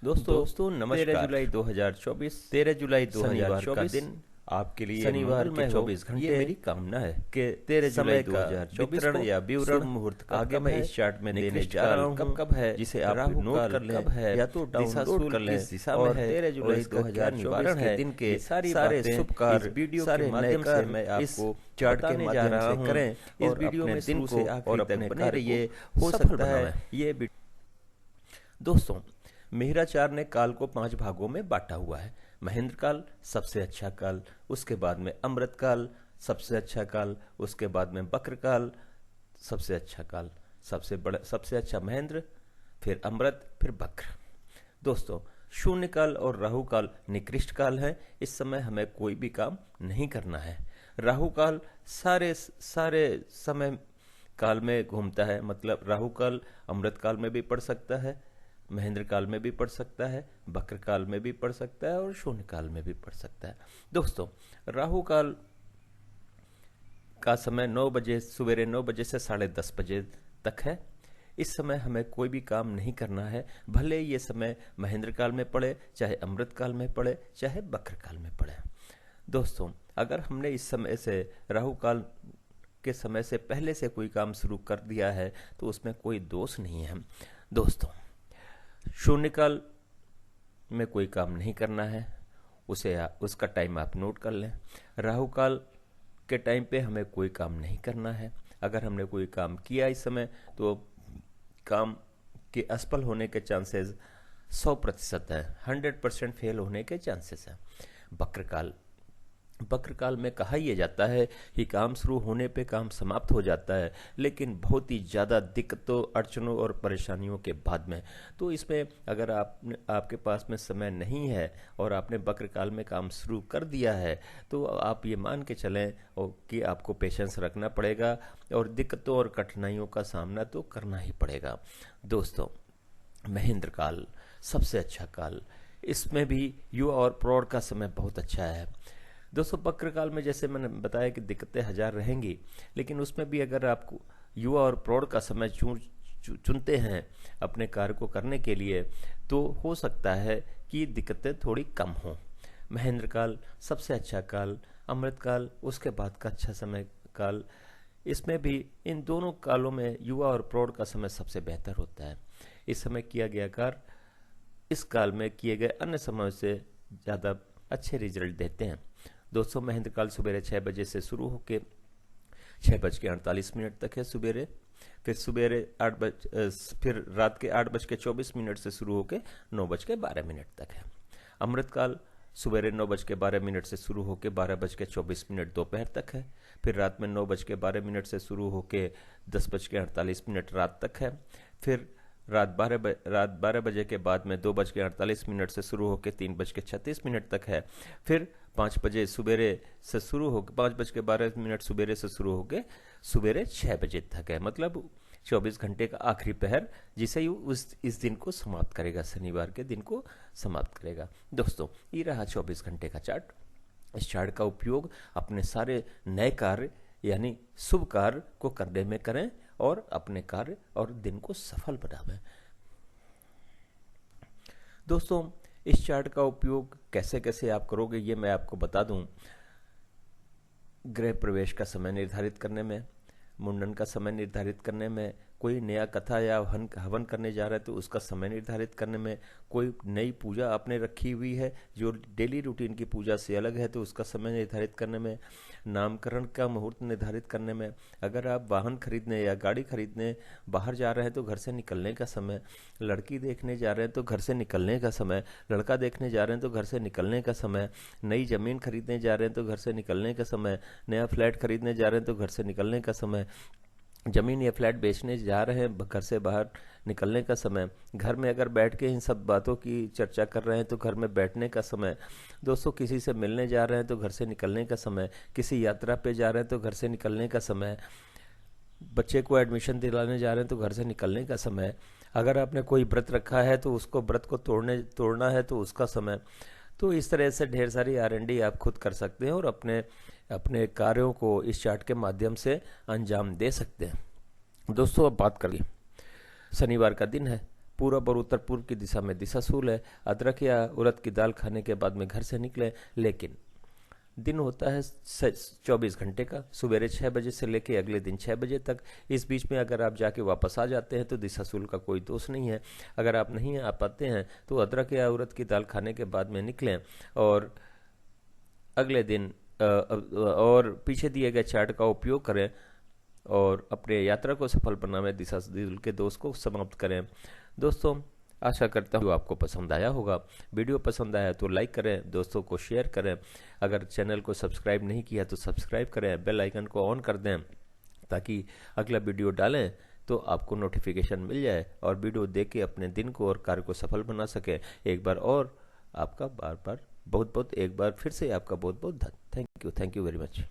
दोस्तों नमस्कार। 13 जुलाई 2024 शनिवार का दिन आपके लिए शनिवार के 24 घंटे ये मेरी कामना है कि 13 जुलाई 2024 या विवरण मुहूर्त का आगे मैं इस चार्ट में देने जा रहा हूँ कब है जिसे आप नोट कर लें, कब है या तो डाउनलोड कर लें, दिशा में है 13 जुलाई 2024 के दिन के सारे शुभ कार्य वीडियो के माध्यम से मैं आपको चार्ट के माध्यम से करें। इस वीडियो में दिन को और अपने बने रहिए, हो सकता है ये। दोस्तों मेहराचार ने काल को 5 भागों में बांटा हुआ है। महेंद्र काल सबसे अच्छा काल, उसके बाद में अमृत काल सबसे अच्छा काल, उसके बाद में बक्र काल सबसे अच्छा काल, सबसे अच्छा महेंद्र, फिर अमृत, फिर बक्र। दोस्तों शून्य काल और राहु काल निकृष्ट काल है। इस समय हमें कोई भी काम नहीं करना है। राहु काल सारे समय काल में घूमता है, मतलब राहु काल अमृत काल में भी पड़ सकता है, महेंद्र काल में भी पड़ सकता है, बक्र काल में भी पड़ सकता है और शून्य काल में भी पड़ सकता है। दोस्तों राहु काल का समय 9 बजे सवेरे 9 बजे से 10:30 बजे तक है। इस समय हमें कोई भी काम नहीं करना है, भले ये समय महेंद्र काल में पड़े, चाहे अमृत काल में पड़े, चाहे बक्र काल में पड़े। दोस्तों अगर हमने इस समय से राहु काल के समय से पहले से कोई काम शुरू कर दिया है तो उसमें कोई दोष नहीं है। दोस्तों शून्य काल में कोई काम नहीं करना है, उसका टाइम आप नोट कर लें। राहु काल के टाइम पे हमें कोई काम नहीं करना है। अगर हमने कोई काम किया इस समय तो काम के असफल होने के चांसेस 100% है, 100% फेल होने के चांसेस है। बक्र काल में कहा यह जाता है कि काम शुरू होने पे काम समाप्त हो जाता है, लेकिन बहुत ही ज़्यादा दिक्कतों, अड़चनों और परेशानियों के बाद में। तो इसमें अगर आपके पास में समय नहीं है और आपने बक्र काल में काम शुरू कर दिया है तो आप ये मान के चलें और कि आपको पेशेंस रखना पड़ेगा और दिक्कतों और कठिनाइयों का सामना तो करना ही पड़ेगा। दोस्तों महेंद्र काल सबसे अच्छा काल, इसमें भी युवा और प्रौढ़ का समय बहुत अच्छा है। दोस्तों बक्र काल में जैसे मैंने बताया कि दिक्कतें 1000 रहेंगी, लेकिन उसमें भी अगर आपको युवा और प्रौढ़ का समय चुनते हैं अपने कार्य को करने के लिए तो हो सकता है कि दिक्कतें थोड़ी कम हों। महेंद्र काल सबसे अच्छा काल, अमृत काल उसके बाद का अच्छा समय काल, इसमें भी इन दोनों कालों में युवा और प्रौढ़ का समय सबसे बेहतर होता है। इस समय किया गया कार्य इस काल में किए गए अन्य समय से ज़्यादा अच्छे रिजल्ट देते हैं। दोस्तों महेंद्र काल सुबह 6 बजे से शुरू होकर 6:48 तक है सुबेरे, फिर रात के 8:24 से शुरू होकर 9:12 तक है। अमृत काल सुबह 9:12 से शुरू होकर 12:24 दोपहर तक है, फिर रात में 9:12 से शुरू होकर 10:48 रात तक है, फिर रात 12 बजे के बाद में 2:48 से शुरू होकर 3:36 तक है, फिर 5 बजे सुबेरे से शुरू होकर 5:12 सुबेरे से शुरू होकर सुबेरे 6 बजे तक है। मतलब 24 घंटे का आखिरी पहर जिसे इस दिन को समाप्त करेगा, शनिवार के दिन को समाप्त करेगा। दोस्तों ये रहा 24 घंटे का चार्ट। इस चार्ट का उपयोग अपने सारे नए कार्य यानी शुभ कार्य को करने में करें और अपने कार्य और दिन को सफल बनावें। दोस्तों इस चार्ट का उपयोग कैसे कैसे आप करोगे ये मैं आपको बता दूं। गृह प्रवेश का समय निर्धारित करने में, मुंडन का समय निर्धारित करने में, कोई नया कथा या हवन करने जा रहा है तो उसका समय निर्धारित करने में, कोई नई पूजा आपने रखी हुई है जो डेली रूटीन की पूजा से अलग है तो उसका समय निर्धारित करने में, नामकरण का मुहूर्त निर्धारित करने में, अगर आप वाहन खरीदने या गाड़ी खरीदने बाहर जा रहे हैं तो घर से निकलने का समय, लड़की देखने जा रहे हैं तो घर से निकलने का समय, लड़का देखने जा रहे हैं तो घर से निकलने का समय, नई ज़मीन खरीदने जा रहे हैं तो घर से निकलने का समय, नया फ्लैट खरीदने जा रहे हैं तो घर से निकलने का समय, जमीन या फ्लैट बेचने जा रहे हैं घर से बाहर निकलने का समय, घर में अगर बैठ के इन सब बातों की चर्चा कर रहे हैं तो घर में बैठने का समय, दोस्तों किसी से मिलने जा रहे हैं तो घर से निकलने का समय, किसी यात्रा पे जा रहे हैं तो घर से निकलने का समय, बच्चे को एडमिशन दिलाने जा रहे हैं तो घर से निकलने का समय, अगर आपने कोई व्रत रखा है तो उसको व्रत को तोड़ना है तो उसका समय। तो इस तरह से ढेर सारी R&D आप खुद कर सकते हैं और अपने कार्यों को इस चार्ट के माध्यम से अंजाम दे सकते हैं। दोस्तों अब बात करिए, शनिवार का दिन है, पूरब और उत्तर पूर्व की दिशा में दिशाशूल है। अदरक या उड़द की दाल खाने के बाद में घर से निकलें, लेकिन दिन होता है 24 घंटे का, सवेरे 6 बजे से लेके अगले दिन 6 बजे तक। इस बीच में अगर आप जाके वापस आ जाते हैं तो दिशाशूल का कोई दोष नहीं है। अगर आप नहीं आ पाते हैं तो अदरक या उड़द की दाल खाने के बाद में निकलें और अगले दिन और पीछे दिए गए चार्ट का उपयोग करें और अपने यात्रा को सफल बनाने में दिशाशूल के दोष को समाप्त करें। दोस्तों, आशा करता हूँ आपको पसंद आया होगा। वीडियो पसंद आया तो लाइक करें, दोस्तों को शेयर करें। अगर चैनल को सब्सक्राइब नहीं किया तो सब्सक्राइब करें, बेल आइकन को ऑन कर दें ताकि अगला वीडियो डालें तो आपको नोटिफिकेशन मिल जाए और वीडियो देख के अपने दिन को और कार्य को सफल बना सके। एक बार और आपका बहुत बहुत एक बार फिर से आपका बहुत बहुत थैंक यू वेरी मच।